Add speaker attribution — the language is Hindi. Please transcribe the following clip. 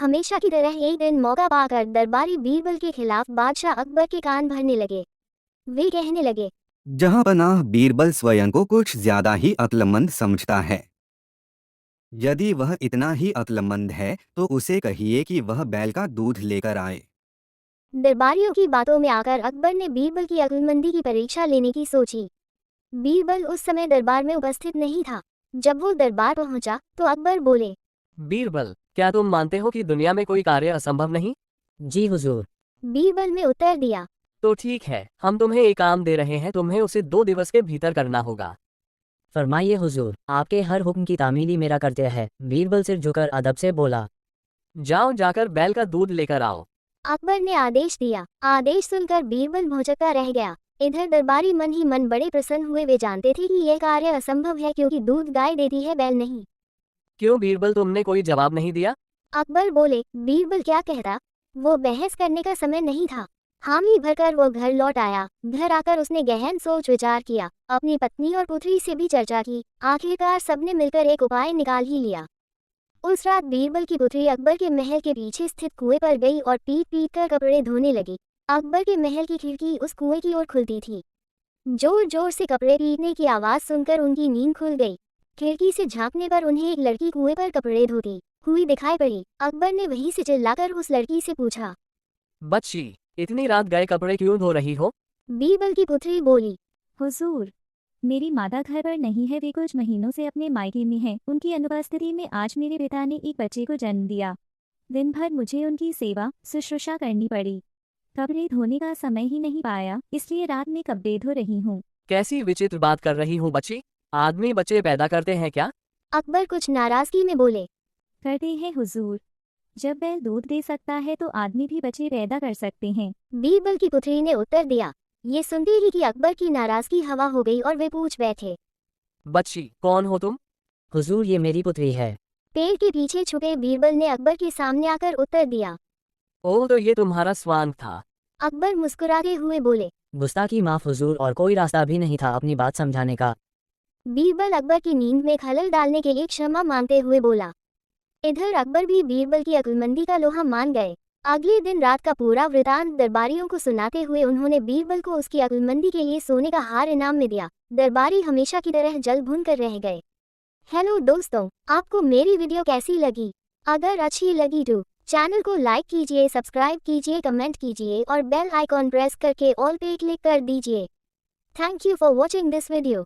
Speaker 1: हमेशा की तरह एक दिन मौका पाकर दरबारी बीरबल के खिलाफ बादशाह अकबर के कान भरने लगे। वे कहने लगे,
Speaker 2: जहां पनाह बीरबल स्वयं को कुछ ज्यादा ही अक्लमंद समझता है। यदि वह इतना ही अक्लमंद है तो उसे कहिए कि वह बैल का दूध लेकर आए।
Speaker 1: दरबारियों की बातों में आकर अकबर ने बीरबल की अक्लमंदी की परीक्षा लेने की सोची। बीरबल उस समय दरबार में उपस्थित नहीं था। जब वो दरबार पहुंचा तो अकबर बोले,
Speaker 3: बीरबल, क्या तुम मानते हो कि दुनिया में कोई कार्य असंभव नहीं?
Speaker 4: जी हुजूर।
Speaker 1: बीरबल ने उत्तर दिया,
Speaker 3: तो ठीक है, हम तुम्हें एक काम दे रहे हैं, तुम्हें उसे 2 दिवस के भीतर करना होगा।
Speaker 4: फरमाइए हुजूर, आपके हर हुक्म की तामीली मेरा कर्तव्य है। बीरबल सिर झुकर अदब से बोला।
Speaker 3: जाओ, जाकर बैल का दूध लेकर आओ।
Speaker 1: अकबर ने आदेश दिया। आदेश सुनकर बीरबल भौंचक्का रह गया। इधर दरबारी मन ही मन बड़े प्रसन्न हुए। वे जानते थे कि यह कार्य असंभव है, क्योंकि दूध गाय देती है, बैल नहीं।
Speaker 3: क्यों बीरबल, तुमने कोई जवाब नहीं दिया?
Speaker 1: अकबर बोले, बीरबल क्या कहता? वो बहस करने का समय नहीं था। हामी भरकर वो घर लौट आया। घर आकर उसने गहन सोच विचार किया, अपनी पत्नी और पुत्री से भी चर्चा की। आखिरकार सबने मिलकर एक उपाय निकाल ही लिया। उस रात बीरबल की पुत्री अकबर के महल के पीछे स्थित कुएं पर गई और पीट पीट कर कपड़े धोने लगी। अकबर के महल की खिड़की उस कुएं की ओर खुलती थी। जोर जोर से कपड़े पीटने की आवाज सुनकर उनकी नींद खुल गई। खिड़की से झांकने पर उन्हें एक लड़की कुएं पर कपड़े धोती हुई दिखाई पड़ी। अकबर ने वहीं से चिल्लाकर उस लड़की से पूछा,
Speaker 3: बच्ची, इतनी रात गए कपड़े क्यों धो रही हो?
Speaker 1: बीरबल की पुत्री बोली,
Speaker 5: हुजूर, मेरी माता घर पर नहीं है। वे कुछ महीनों से अपने मायके में हैं। उनकी अनुपस्थिति में आज मेरे पिता ने एक बच्चे को जन्म दिया। दिन भर मुझे उनकी सेवा शुश्रूषा करनी पड़ी। कपड़े धोने का समय ही नहीं पाया, इसलिए रात में कपड़े धो रही हूँ।
Speaker 3: कैसी विचित्र बात कर रही हूँ बच्ची, आदमी बच्चे पैदा करते हैं क्या?
Speaker 1: अकबर कुछ नाराजगी में बोले,
Speaker 5: करते हैं हुजूर। जब बैल दूध दे सकता है तो आदमी भी बच्चे पैदा कर सकते हैं।
Speaker 1: बीरबल की पुत्री ने उत्तर दिया। ये सुनते ही कि अकबर की नाराजगी हवा हो गई और वे पूछ बैठे,
Speaker 3: बच्ची, कौन हो तुम?
Speaker 4: हुजूर, ये मेरी पुत्री है।
Speaker 1: पेड़ के पीछे छुपे बीरबल ने अकबर के सामने आकर उत्तर दिया।
Speaker 3: ओह, तो ये तुम्हारा स्वांग था।
Speaker 1: अकबर मुस्कुराते हुए बोले।
Speaker 4: गुस्ताखी माफ हुजूर, और कोई रास्ता भी नहीं था अपनी बात समझाने का।
Speaker 1: बीरबल अकबर की नींद में खलल डालने के लिए क्षमा मांगते हुए बोला। इधर अकबर भी बीरबल की अक्लमंदी का लोहा मान गए। अगले दिन रात का पूरा वृतांत दरबारियों को सुनाते हुए उन्होंने बीरबल को उसकी अक्लमंदी के लिए सोने का हार इनाम में दिया। दरबारी हमेशा की तरह जल भुन कर रह गए। हेलो दोस्तों, आपको मेरी वीडियो कैसी लगी? अगर अच्छी लगी तो चैनल को लाइक कीजिए, सब्सक्राइब कीजिए, कमेंट कीजिए और बेल आइकॉन प्रेस करके ऑल पे क्लिक कर दीजिए। Thank you for watching this video.